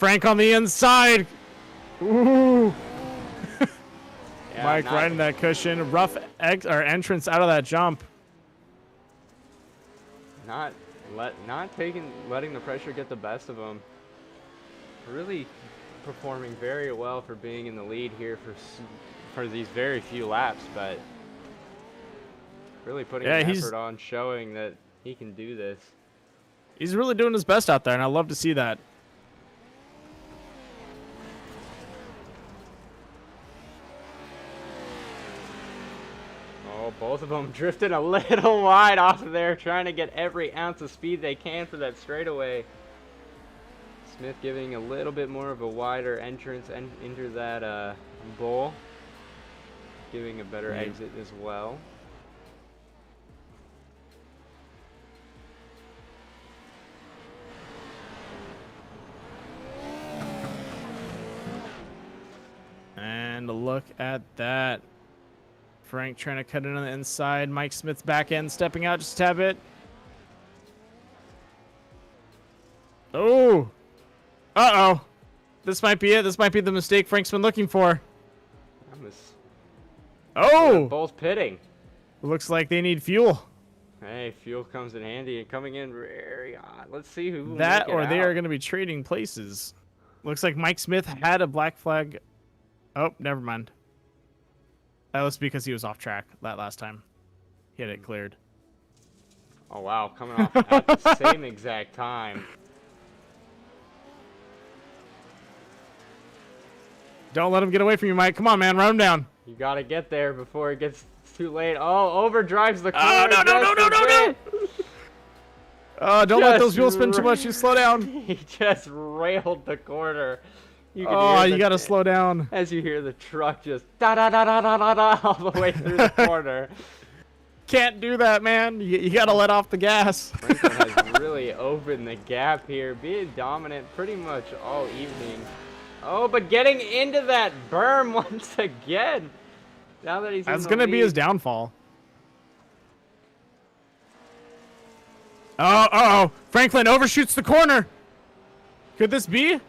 Frank on the inside. Ooh. Yeah, Mike riding that cushion. Rough entrance out of that jump. Not letting the pressure get the best of him. Really performing very well for being in the lead here for these very few laps, but really putting an effort on showing that he can do this. He's really doing his best out there, and I love to see that. Oh, both of them drifted a little wide off of there, trying to get every ounce of speed they can for that straightaway. Smith giving a little bit more of a wider entrance into that bowl, giving a better exit as well. And look at that. Frank trying to cut it on the inside. Mike Smith's back end stepping out just a tad bit. Oh. Uh-oh. This might be it. This might be the mistake Frank's been looking for. Oh! Both pitting. Looks like they need fuel. Hey, fuel comes in handy and coming in very hot. Let's see who will that make it or they out. are going to be trading places. Looks like Mike Smith had a black flag. Oh, never mind. That was because he was off track that last time. He had it cleared. Oh, wow. Coming off at the same exact time. Don't let him get away from you, Mike. Come on, man. Run him down. You got to get there before it gets too late. Oh, overdrives the corner. Oh, no. Oh, don't let those wheels spin too much. You slow down. He just railed the corner. You got to slow down. As you hear the truck just da-da-da-da-da-da-da all the way through the corner. Can't do that, man. You got to let off the gas. Franklin has really opened the gap here, being dominant pretty much all evening. Oh, but getting into that berm once again. Now that he's That's going to be his downfall. Oh, uh-oh. Franklin overshoots the corner. Could this be?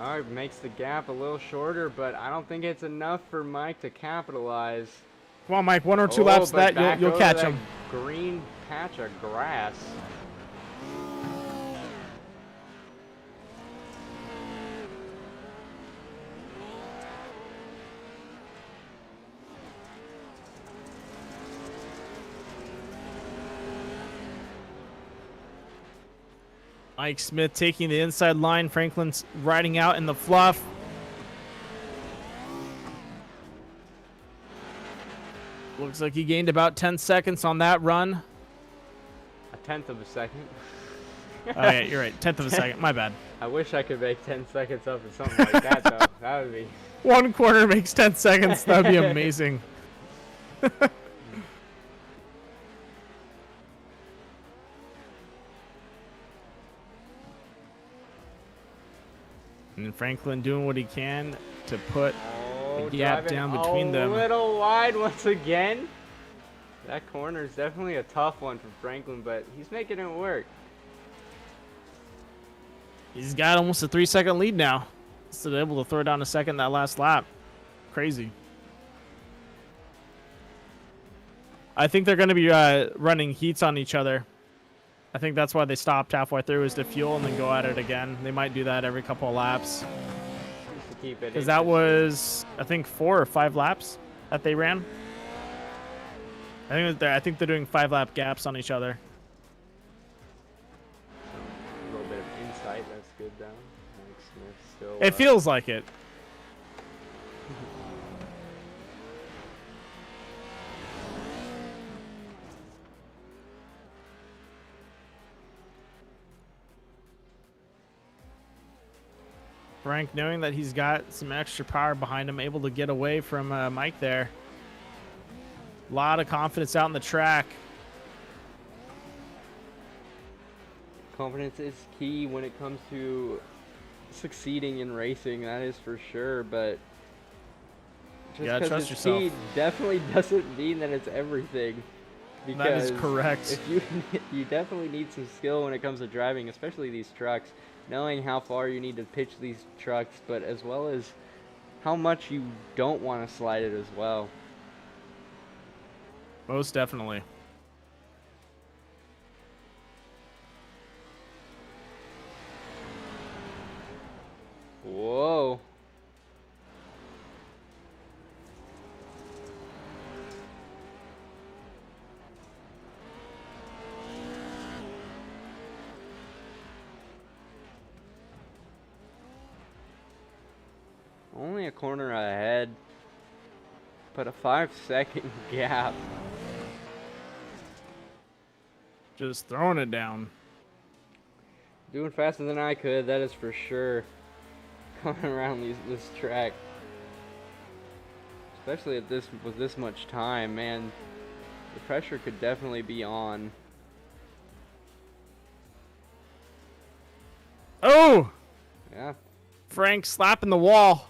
Oh, it makes the gap a little shorter, but I don't think it's enough for Mike to capitalize. Come on, Mike. 1 or 2 laps of that, you'll catch him. Green patch of grass. Mike Smith taking the inside line. Franklin's riding out in the fluff. Looks like he gained about 10 seconds on that run. A tenth of a second. Oh, yeah, you're right. 10th of a second. My bad. I wish I could make 10 seconds up or something like that, though. That would be... One corner makes 10 seconds. That would be amazing. And Franklin doing what he can to put a gap down between them. A little wide once again. That corner is definitely a tough one for Franklin, but he's making it work. He's got almost a 3-second lead now. Still able to throw down a second that last lap. Crazy. I think they're going to be running heats on each other. I think that's why they stopped halfway through, is to fuel and then go at it again. They might do that every couple of laps. Because that was, I think, 4 or 5 laps that they ran. I think they're doing 5-lap gaps on each other. A little bit of insight, that's good though. Mike Smith still, it feels like it. Frank, knowing that he's got some extra power behind him, able to get away from Mike there. A lot of confidence out in the track. Confidence is key when it comes to succeeding in racing, that is for sure, but just because it's key definitely doesn't mean that it's everything. That is because correct. if you you definitely need some skill when it comes to driving, especially these trucks, knowing how far you need to pitch these trucks, but as well as how much you don't want to slide it as well. Most definitely. Whoa. Only a corner ahead, but a 5-second gap. Just throwing it down. Doing faster than I could, that is for sure. Coming around this track, especially at with this much time, man, the pressure could definitely be on. Oh! Yeah. Frank slapping the wall.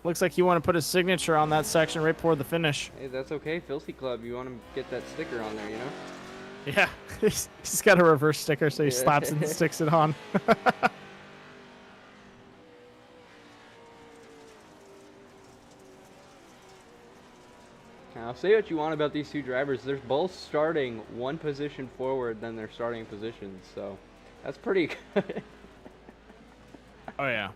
Looks like you want to put a signature on that section right before the finish. Hey, that's okay, Filthy Club. You want to get that sticker on there, you know? Yeah, he's got a reverse sticker, so he slaps it and sticks it on. Now, say what you want about these two drivers. They're both starting one position forward than their starting positions, so that's pretty good. Oh, yeah.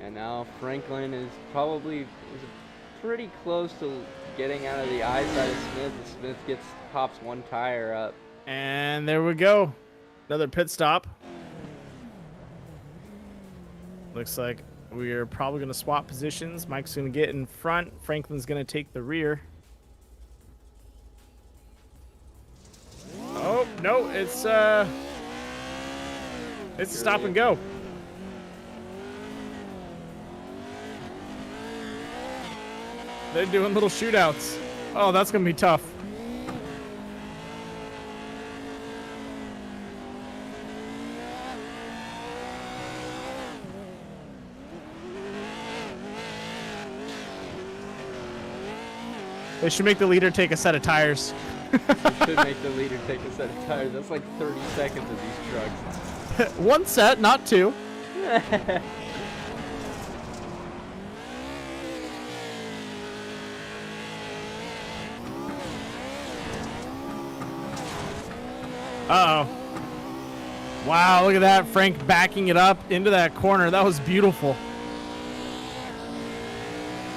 And now Franklin is probably pretty close to getting out of the eyesight of Smith. Smith pops one tire up. And there we go. Another pit stop. Looks like we're probably going to swap positions. Mike's going to get in front. Franklin's going to take the rear. Oh, no, it's stop and go. They're doing little shootouts. Oh, that's going to be tough. They should make the leader take a set of tires. You should make the leader take a set of tires. That's like 30 seconds of these trucks. One set, not two. Uh-oh. Wow, look at that. Frank backing it up into that corner. That was beautiful.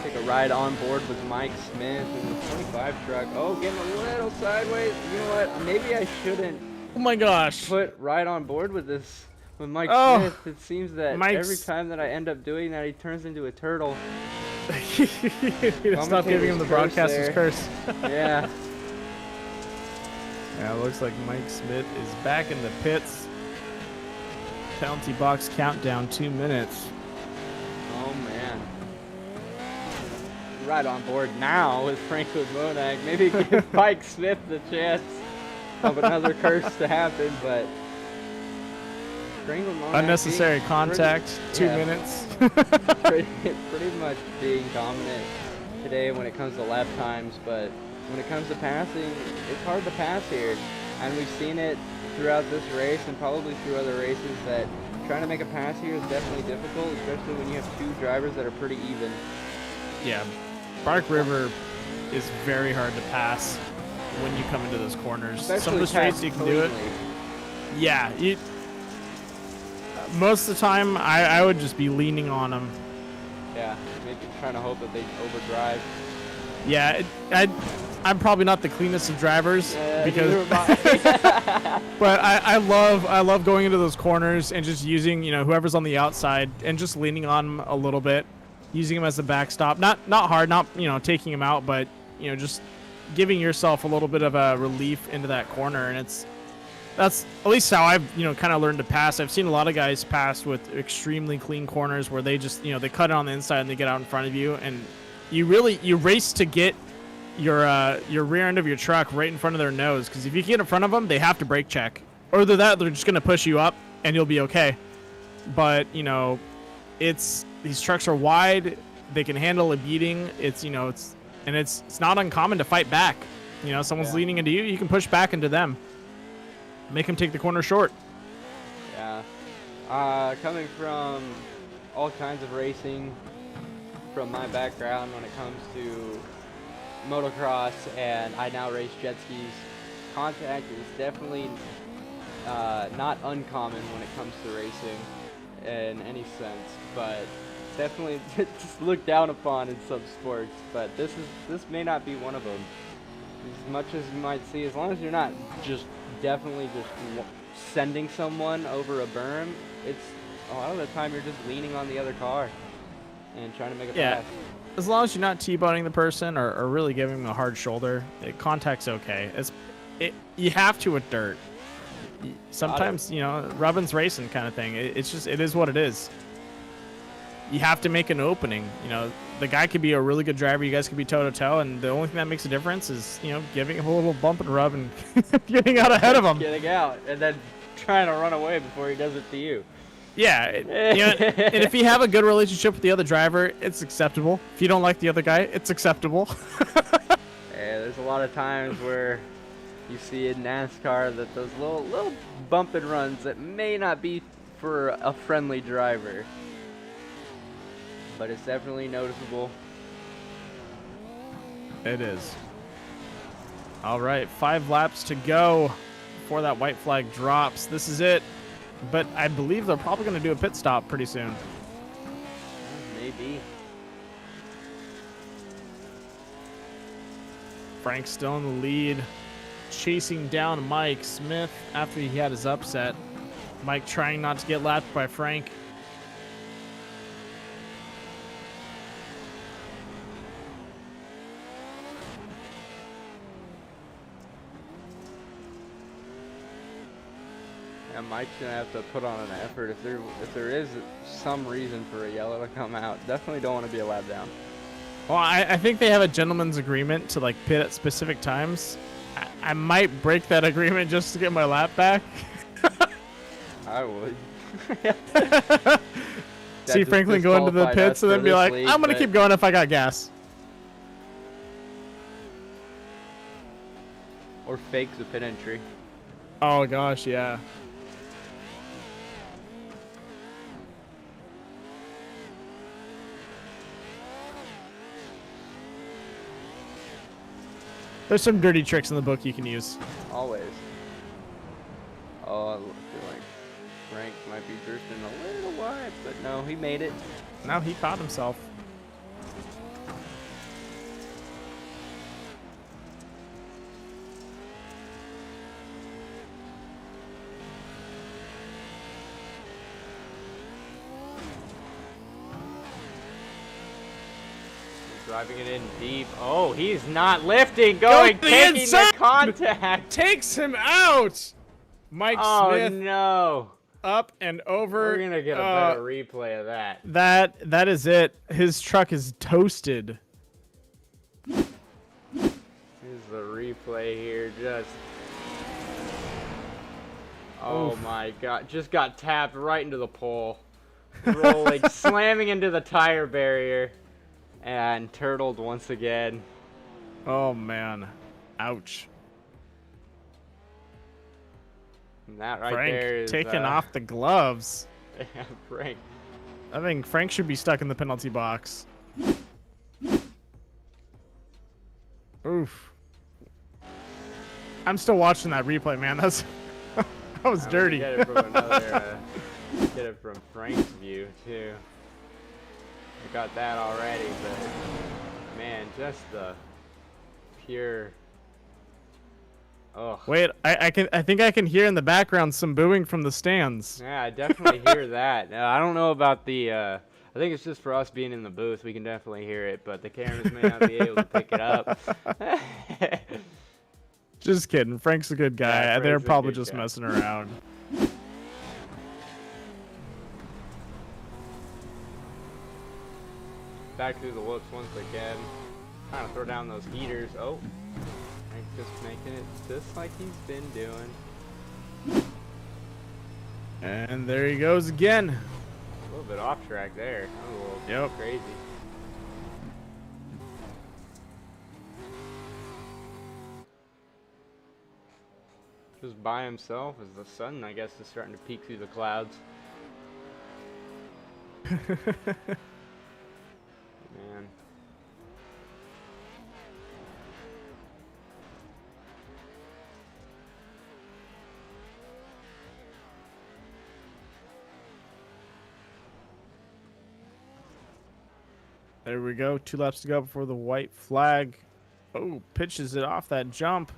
Take a ride on board with Mike Smith in the 25 truck. Oh, getting a little sideways. You know what? Maybe I shouldn't Oh my gosh. put right on board with Mike Oh, Smith. It seems that every time that I end up doing that, he turns into a turtle. Stop giving him the broadcaster's curse. Yeah. Yeah, it looks like Mike Smith is back in the pits. Penalty box countdown, 2 minutes. Oh, man. Right on board now with Franklin Monak. Maybe give Mike Smith the chance of another curse to happen, but Franklin Monak Unnecessary contact, 2 minutes. pretty much being dominant today when it comes to lap times, but when it comes to passing, it's hard to pass here. And we've seen it throughout this race and probably through other races that trying to make a pass here is definitely difficult, especially when you have two drivers that are pretty even. Yeah, Bark River is very hard to pass when you come into those corners. Especially some of the straights you can do it. Yeah, most of the time I would just be leaning on them. Yeah, trying to hope that they overdrive. Yeah, I'm probably not the cleanest of drivers because, but I love going into those corners and just using whoever's on the outside and just leaning on them a little bit, using them as a backstop. Not hard, not taking them out, but just giving yourself a little bit of a relief into that corner, and that's at least how I've kind of learned to pass. I've seen a lot of guys pass with extremely clean corners where they just they cut it on the inside and they get out in front of you, and you race to get your rear end of your truck right in front of their nose, because if you get in front of them, they have to brake check. Or either that, they're just gonna push you up, and you'll be okay. But you know, these trucks are wide. They can handle a beating. It's not uncommon to fight back. You know, someone's leaning into you, you can push back into them. Make them take the corner short. Yeah. Coming from all kinds of racing, from my background when it comes to motocross, and I now race jet skis, contact is definitely not uncommon when it comes to racing in any sense, but definitely just looked down upon in some sports. But this may not be one of them. As much as you might see, as long as you're not just definitely just sending someone over a berm, it's a lot of the time you're just leaning on the other car and trying to make a pass. As long as you're not T-boning the person or really giving them a hard shoulder, contact's okay. You have to with dirt. Sometimes, you know, rubbing's racing kind of thing. It is what it is. You have to make an opening. You know, the guy could be a really good driver. You guys could be toe-to-toe, and the only thing that makes a difference is, you know, giving him a little bump and rub and getting out ahead of him. Getting out, and then trying to run away before he does it to you. Yeah, you know, and if you have a good relationship with the other driver, it's acceptable. If you don't like the other guy, it's acceptable. Yeah, there's a lot of times where you see in NASCAR that those little bump and runs that may not be for a friendly driver, but it's definitely noticeable. It is. All right, 5 laps to go before that white flag drops. This is it. But I believe they're probably going to do a pit stop pretty soon. Maybe. Frank's still in the lead, chasing down Mike Smith after he had his upset. Mike trying not to get lapped by Frank. And Mike's gonna have to put on an effort if there is some reason for a yellow to come out. Definitely don't want to be a lap down. Well, I think they have a gentleman's agreement to like pit at specific times. I might break that agreement just to get my lap back. I would. See Franklin go into the pits and then be like, I'm gonna keep going if I got gas. Or fakes a pit entry. Oh gosh, yeah. There's some dirty tricks in the book you can use. Always. Oh, I feel like Frank might be drifting a little wide, but no, he made it. Now he caught himself. Driving it in deep. Oh, he's not lifting. Taking the contact. Takes him out. Mike Smith. Oh, no. Up and over. We're going to get a better replay of that. That is it. His truck is toasted. Here's the replay here. Oh, my God. Just got tapped right into the pole. Rolling, slamming into the tire barrier. And turtled once again. Oh, man. Ouch. And that right Frank there is... taking off the gloves. Yeah, Frank. I think Frank should be stuck in the penalty box. Oof. I'm still watching that replay, man. That was dirty. Get it from another... get it from Frank's view, too. We got that already, but man, just the pure. Oh. Wait, I think I can hear in the background some booing from the stands. Yeah, I definitely hear that. I don't know about the. I think it's just for us being in the booth. We can definitely hear it, but the cameras may not be able to pick it up. Just kidding. Frank's a good guy. Yeah, they're probably just messing around. Back through the whoops once again. Trying to throw down those heaters. Oh, just making it just like he's been doing. And there he goes again. A little bit off track there. That was a little crazy. Just by himself as the sun, I guess, is starting to peek through the clouds. Man. There we go. 2 laps to go before the white flag. Oh, pitches it off that jump.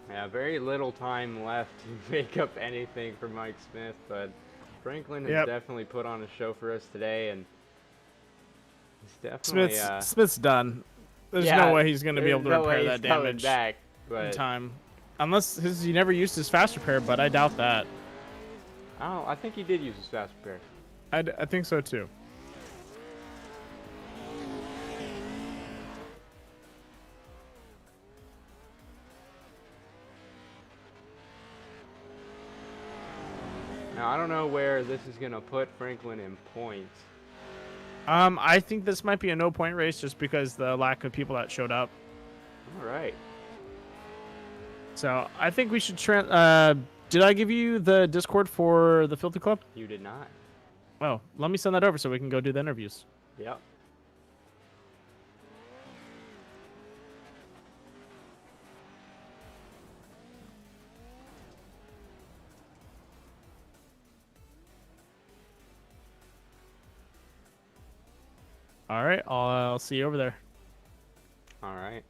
Yeah, very little time left to make up anything for Mike Smith, but Franklin has definitely put on a show for us today, and he's definitely Smith's done. There's no way he's going to be able to repair that damage back, but in time. Unless he never used his fast repair, but I doubt that. I think he did use his fast repair. I think so too. Now, I don't know where this is going to put Franklin in points. I think this might be a no-point race just because the lack of people that showed up. All right. So I think we should. Did I give you the Discord for the Filthy Club? You did not. Oh, let me send that over so we can go do the interviews. Yep. All right, I'll see you over there. All right.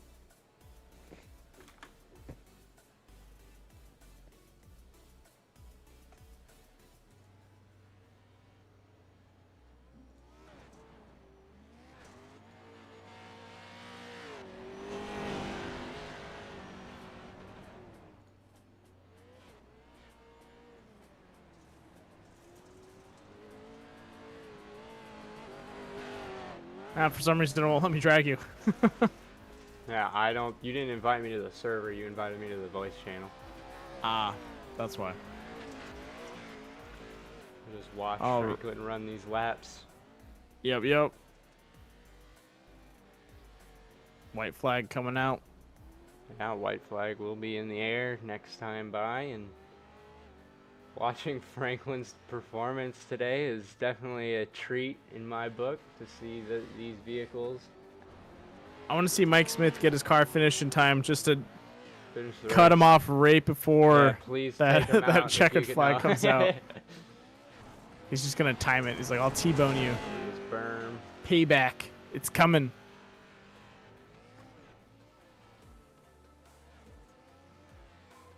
For some reason, it won't let me drag you. Yeah, you didn't invite me to the server. You invited me to the voice channel. Ah, that's why. Just watch Franklin run these laps. Yep. White flag coming out. Yeah, white flag will be in the air next time by, and watching Franklin's performance today is definitely a treat in my book to see these vehicles. I want to see Mike Smith get his car finished in time just to cut him off right before that checkered flag comes out. He's just going to time it. He's like, I'll T-bone you. Berm. Payback. It's coming.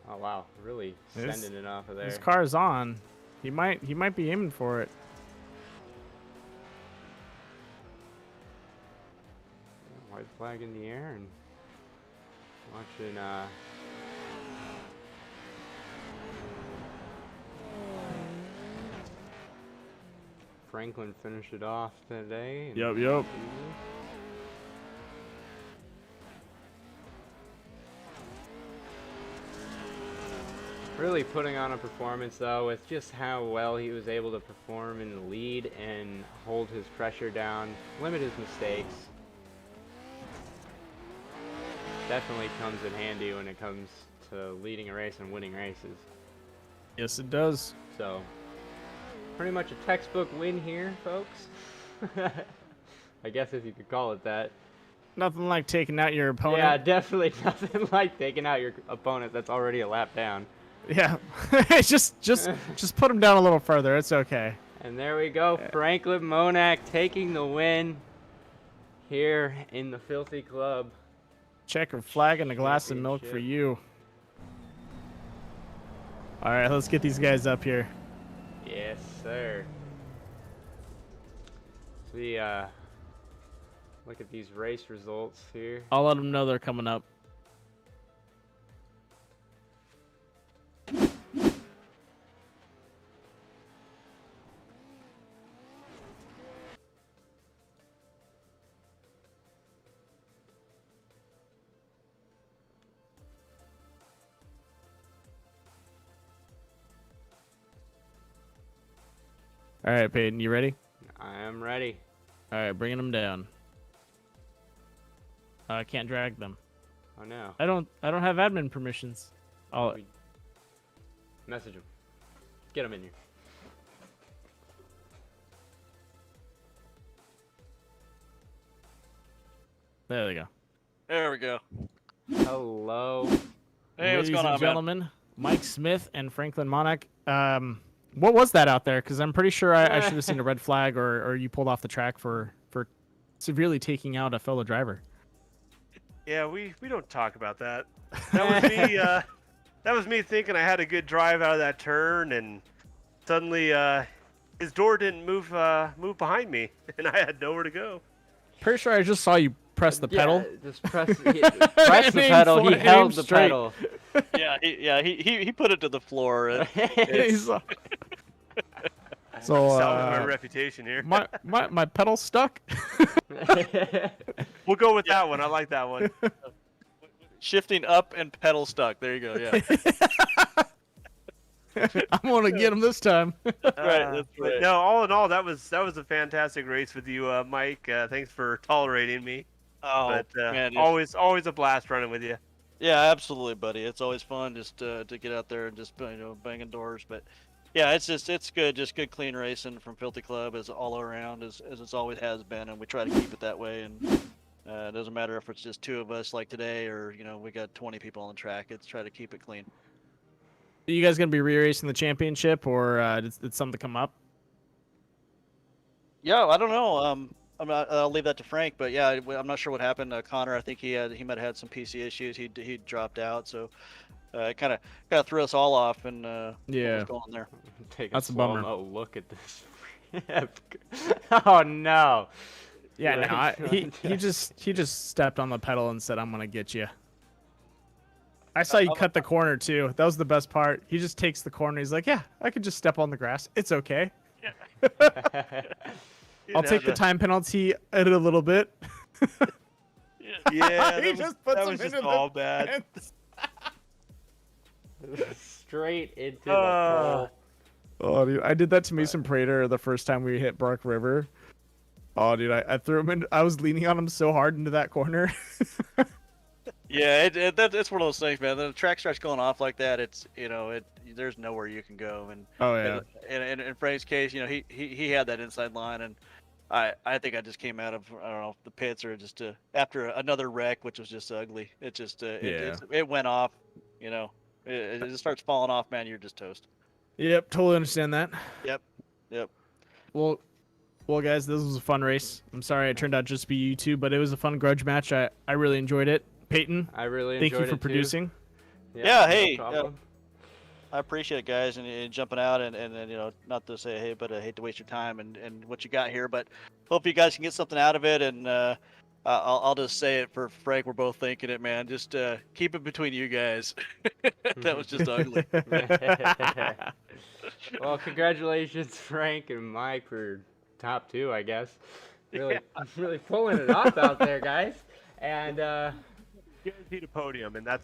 Oh wow, really sending it off of there. His car's on. He might be aiming for it. White flag in the air and watching Franklin finish it off today. Yep. Really putting on a performance though, with just how well he was able to perform in the lead and hold his pressure down, limit his mistakes. Definitely comes in handy when it comes to leading a race and winning races. Yes, it does. So, pretty much a textbook win here, folks. I guess if you could call it that. Nothing like taking out your opponent. Yeah, definitely nothing like taking out your opponent that's already a lap down. Yeah, just put him down a little further. It's okay. And there we go, Franklin Monak taking the win here in the Filthy Club. Checkered flag and a glass of milk for you. All right, let's get these guys up here. Yes, sir. See, look at these race results here. I'll let them know they're coming up. All right, Peyton, you ready? I am ready. All right, bringing them down. I can't drag them. Oh no. I don't have admin permissions. Oh, Message him. Get him in here. there they go. There we go. Hello. Hey, what's Ladies going and on, gentlemen, Mike Smith and Franklin Monarch. What was that out there? Because I'm pretty sure I should have seen a red flag, or you pulled off the track for severely taking out a fellow driver. Yeah, we don't talk about that. That was me. That was me thinking I had a good drive out of that turn, and suddenly his door didn't move behind me, and I had nowhere to go. Pretty sure I just saw you press the pedal. Just press the pedal. He held the pedal. He put it to the floor. And So Salvage my reputation here. my pedal stuck. We'll go with that one. I like that one. shifting up and pedal stuck. There you go. Yeah. I'm gonna get him this time. That's right. No, all in all, that was a fantastic race with you, Mike. Thanks for tolerating me. Oh But man, always a blast running with you. yeah, absolutely, buddy. It's always fun just to get out there and just banging doors. But yeah, it's good, just good clean racing from Filthy Club as all around as it always has been, and we try to keep it that way. And it doesn't matter if it's just 2 of us like today, or we got 20 people on the track. It's try to keep it clean. Are you guys gonna be re-racing the championship, or did something come up? Yeah, I don't know. I'll leave that to Frank, but yeah, I'm not sure what happened. Connor, I think he might have had some PC issues. He dropped out, so it kind of threw us all off. And Yeah. what was going there? Take That's a slow-mo bummer. look at this. Oh no. Yeah, no, he just stepped on the pedal and said, "I'm gonna get you." I saw you cut the corner too. That was the best part. He just takes the corner. He's like, "Yeah, I could just step on the grass. It's okay. I'll take the time penalty, edit a little bit." Yeah, He that just puts that him was just into the all bad. Straight into the Uh, pole. Oh, dude, I did that to Mason Prater the first time we hit Bark River. Oh, dude, I threw him in. I was leaning on him so hard into that corner. Yeah, it's one of those things, man. The track starts going off like that. It's there's nowhere you can go. And Oh yeah. and in Frank's case, he had that inside line, and I think I just came out of, I don't know, the pits, or just after another wreck, which was just ugly. It just it went off. It just starts falling off, man. You're just toast. Yep, totally understand that. Yep. Well, guys, this was a fun race. I'm sorry it turned out just to be you two, but it was a fun grudge match. I really enjoyed it. Peyton, I really thank enjoyed you for it producing. Too. Yeah, no hey, problem. I appreciate it, guys, and jumping out, and not to say hey, but I hate to waste your time and what you got here, but hope you guys can get something out of it. And I'll just say it for Frank, we're both thinking it, man. Just keep it between you guys. That was just ugly. Well, congratulations, Frank and Mike, for top 2, I guess. Really pulling it off out there, guys. And You guys need a podium, and that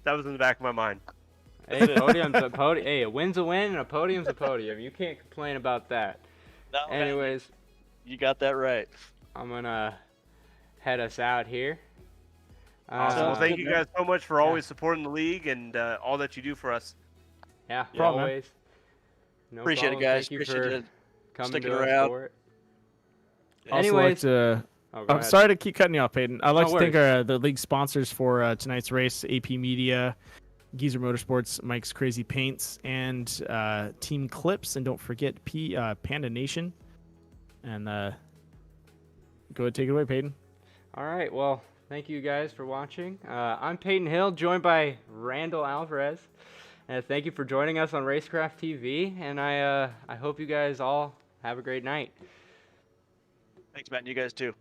was in the back of my mind. hey, podium's a podium. Hey, a win's a win, and a podium's a podium. You can't complain about that. No, man, Anyways, you got that right. I'm gonna head us out here. Awesome. Well, thank good, you guys so much for always supporting the league and all that you do for us. Yeah, problem, man. always. No Appreciate problem. it, guys. Thank you Appreciate for you coming sticking to us around. for it. Also like Anyways, to, go I'm ahead. sorry to keep cutting you off, Peyton. I'd like No to thank worries. the league sponsors for tonight's race: AP Media, Geezer Motorsports, Mike's Crazy Paints, and Team Clips. And don't forget Panda Nation. And go ahead, take it away, Peyton. All right. Well, thank you guys for watching. I'm Peyton Hill, joined by Randall Alvarez. Thank you for joining us on Racecraft TV, and I hope you guys all have a great night. Thanks, Matt. And you guys too.